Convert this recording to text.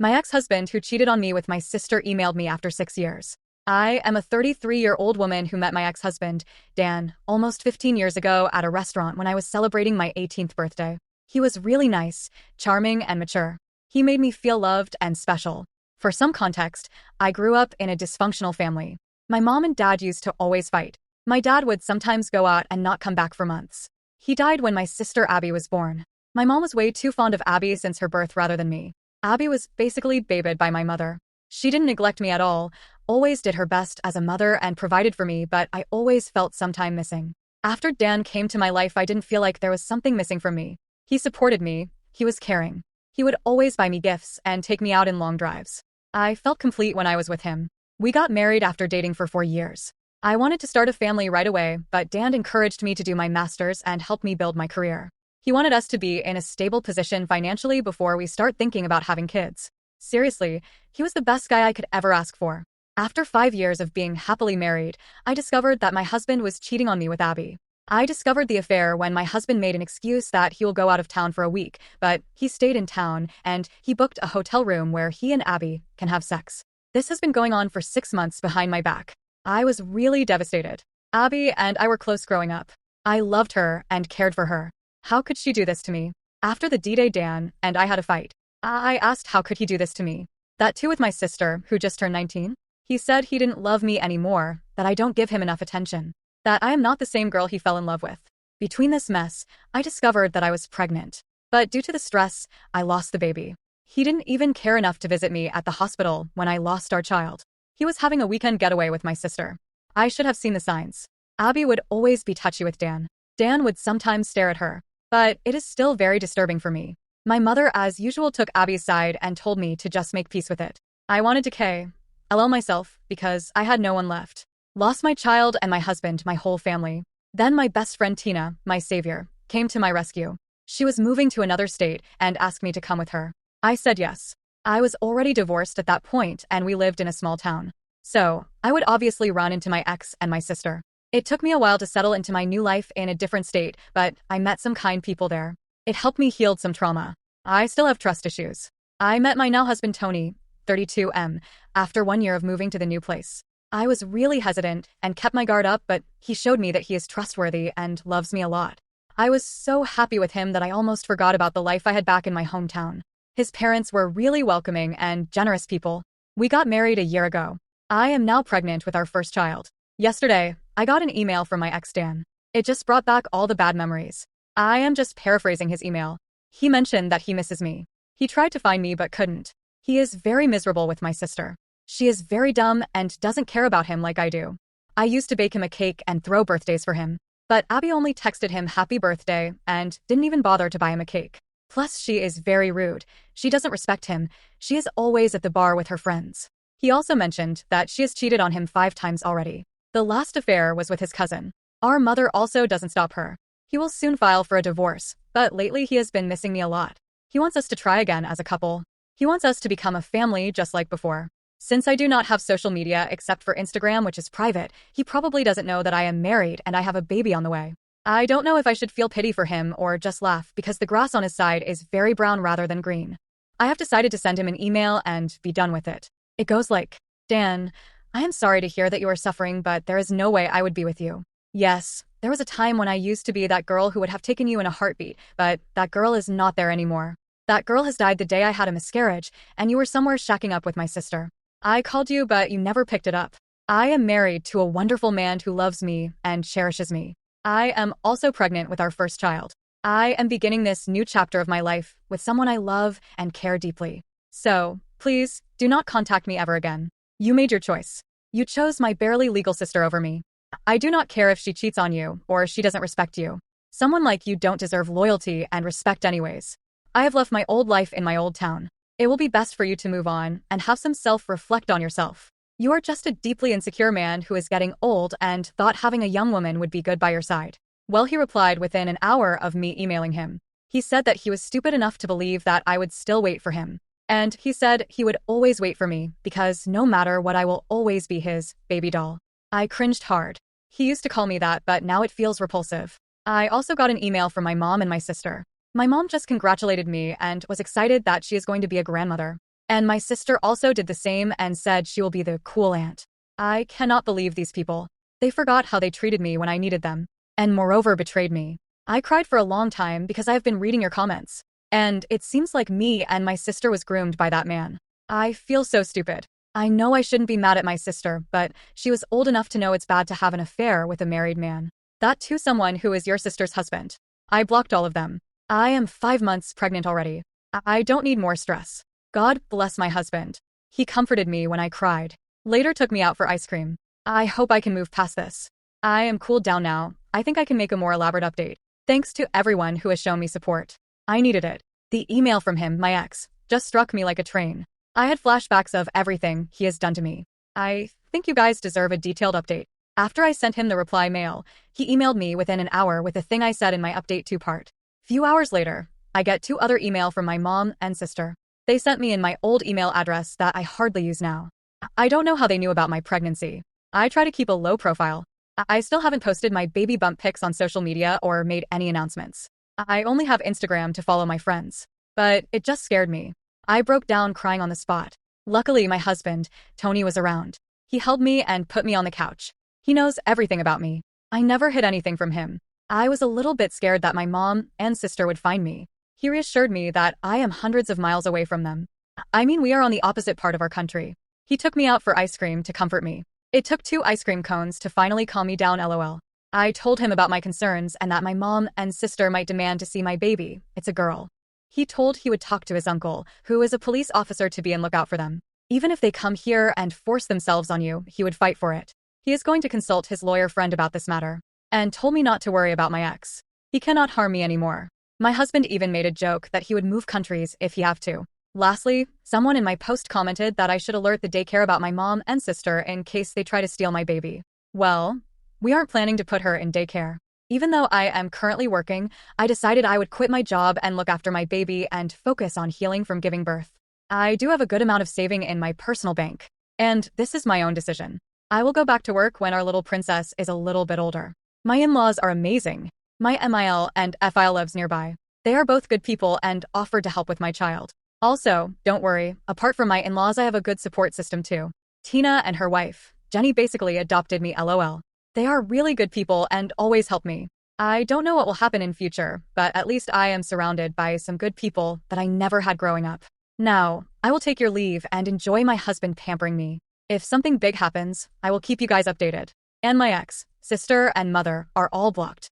My ex-husband who cheated on me with my sister emailed me after 6 years. I am a 33-year-old woman who met my ex-husband, Dan, almost 15 years ago at a restaurant when I was celebrating my 18th birthday. He was really nice, charming, and mature. He made me feel loved and special. For some context, I grew up in a dysfunctional family. My mom and dad used to always fight. My dad would sometimes go out and not come back for months. He died when my sister Abby was born. My mom was way too fond of Abby since her birth rather than me. Abby was basically babied by my mother. She didn't neglect me at all, always did her best as a mother and provided for me, but I always felt sometime missing. After Dan came to my life, I didn't feel like there was something missing from me. He supported me, he was caring. He would always buy me gifts and take me out in long drives. I felt complete when I was with him. We got married after dating for 4 years. I wanted to start a family right away, but Dan encouraged me to do my master's and help me build my career. He wanted us to be in a stable position financially before we start thinking about having kids. Seriously, he was the best guy I could ever ask for. After 5 years of being happily married, I discovered that my husband was cheating on me with Abby. I discovered the affair when my husband made an excuse that he will go out of town for a week, but he stayed in town and he booked a hotel room where he and Abby can have sex. This has been going on for 6 months behind my back. I was really devastated. Abby and I were close growing up. I loved her and cared for her. How could she do this to me? After the D-Day, Dan and I had a fight. I asked how could he do this to me? That too with my sister, who just turned 19? He said he didn't love me anymore, that I don't give him enough attention, that I am not the same girl he fell in love with. Between this mess, I discovered that I was pregnant. But due to the stress, I lost the baby. He didn't even care enough to visit me at the hospital when I lost our child. He was having a weekend getaway with my sister. I should have seen the signs. Abby would always be touchy with Dan. Dan would sometimes stare at her. But it is still very disturbing for me. My mother, as usual, took Abby's side and told me to just make peace with it. I wanted to LL myself because I had no one left. Lost my child and my husband, my whole family. Then my best friend Tina, my savior, came to my rescue. She was moving to another state and asked me to come with her. I said yes. I was already divorced at that point and we lived in a small town. So, I would obviously run into my ex and my sister. It took me a while to settle into my new life in a different state, but I met some kind people there. It helped me heal some trauma. I still have trust issues. I met my now husband Tony, 32M, after 1 year of moving to the new place. I was really hesitant and kept my guard up, but he showed me that he is trustworthy and loves me a lot. I was so happy with him that I almost forgot about the life I had back in my hometown. His parents were really welcoming and generous people. We got married a year ago. I am now pregnant with our first child. Yesterday, I got an email from my ex Dan. It just brought back all the bad memories. I am just paraphrasing his email. He mentioned that he misses me. He tried to find me but couldn't. He is very miserable with my sister. She is very dumb and doesn't care about him like I do. I used to bake him a cake and throw birthdays for him. But Abby only texted him happy birthday and didn't even bother to buy him a cake. Plus, she is very rude. She doesn't respect him. She is always at the bar with her friends. He also mentioned that she has cheated on him 5 times already. The last affair was with his cousin. Our mother also doesn't stop her. He will soon file for a divorce, but lately he has been missing me a lot. He wants us to try again as a couple. He wants us to become a family just like before. Since I do not have social media except for Instagram, which is private, he probably doesn't know that I am married and I have a baby on the way. I don't know if I should feel pity for him or just laugh because the grass on his side is very brown rather than green. I have decided to send him an email and be done with it. It goes like, Dan, I am sorry to hear that you are suffering, but there is no way I would be with you. Yes, there was a time when I used to be that girl who would have taken you in a heartbeat, but that girl is not there anymore. That girl has died the day I had a miscarriage, and you were somewhere shacking up with my sister. I called you, but you never picked it up. I am married to a wonderful man who loves me and cherishes me. I am also pregnant with our first child. I am beginning this new chapter of my life with someone I love and care deeply. So, please, do not contact me ever again. You made your choice. You chose my barely legal sister over me. I do not care if she cheats on you or she doesn't respect you. Someone like you don't deserve loyalty and respect anyways. I have left my old life in my old town. It will be best for you to move on and have some self-reflect on yourself. You are just a deeply insecure man who is getting old and thought having a young woman would be good by your side. Well, he replied within an hour of me emailing him. He said that he was stupid enough to believe that I would still wait for him. And he said he would always wait for me because no matter what I will always be his baby doll. I cringed hard. He used to call me that, but now it feels repulsive. I also got an email from my mom and my sister. My mom just congratulated me and was excited that she is going to be a grandmother. And my sister also did the same and said she will be the cool aunt. I cannot believe these people. They forgot how they treated me when I needed them. And moreover betrayed me. I cried for a long time because I have been reading your comments. And it seems like me and my sister was groomed by that man. I feel so stupid. I know I shouldn't be mad at my sister, but she was old enough to know it's bad to have an affair with a married man. That too someone who is your sister's husband. I blocked all of them. I am 5 months pregnant already. I don't need more stress. God bless my husband. He comforted me when I cried. Later took me out for ice cream. I hope I can move past this. I am cooled down now. I think I can make a more elaborate update. Thanks to everyone who has shown me support. I needed it. The email from him, my ex, just struck me like a train. I had flashbacks of everything he has done to me. I think you guys deserve a detailed update. After I sent him the reply mail, he emailed me within an hour with the thing I said in my update 2-part. Few hours later, I get 2 other email from my mom and sister. They sent me in my old email address that I hardly use now. I don't know how they knew about my pregnancy. I try to keep a low profile. I still haven't posted my baby bump pics on social media or made any announcements. I only have Instagram to follow my friends. But it just scared me. I broke down crying on the spot. Luckily, my husband, Tony, was around. He held me and put me on the couch. He knows everything about me. I never hid anything from him. I was a little bit scared that my mom and sister would find me. He reassured me that I am hundreds of miles away from them. I mean, we are on the opposite part of our country. He took me out for ice cream to comfort me. It took 2 ice cream cones to finally calm me down, lol. I told him about my concerns and that my mom and sister might demand to see my baby. It's a girl. He told he would talk to his uncle, who is a police officer, to be on lookout for them. Even if they come here and force themselves on you, he would fight for it. He is going to consult his lawyer friend about this matter. And told me not to worry about my ex. He cannot harm me anymore. My husband even made a joke that he would move countries if he have to. Lastly, someone in my post commented that I should alert the daycare about my mom and sister in case they try to steal my baby. Well, we aren't planning to put her in daycare. Even though I am currently working, I decided I would quit my job and look after my baby and focus on healing from giving birth. I do have a good amount of saving in my personal bank. And this is my own decision. I will go back to work when our little princess is a little bit older. My in-laws are amazing. My MIL and FIL lives nearby. They are both good people and offered to help with my child. Also, don't worry, apart from my in-laws, I have a good support system too. Tina and her wife, Jenny, basically adopted me, lol. They are really good people and always help me. I don't know what will happen in future, but at least I am surrounded by some good people that I never had growing up. Now, I will take your leave and enjoy my husband pampering me. If something big happens, I will keep you guys updated. And my ex, sister, and mother are all blocked.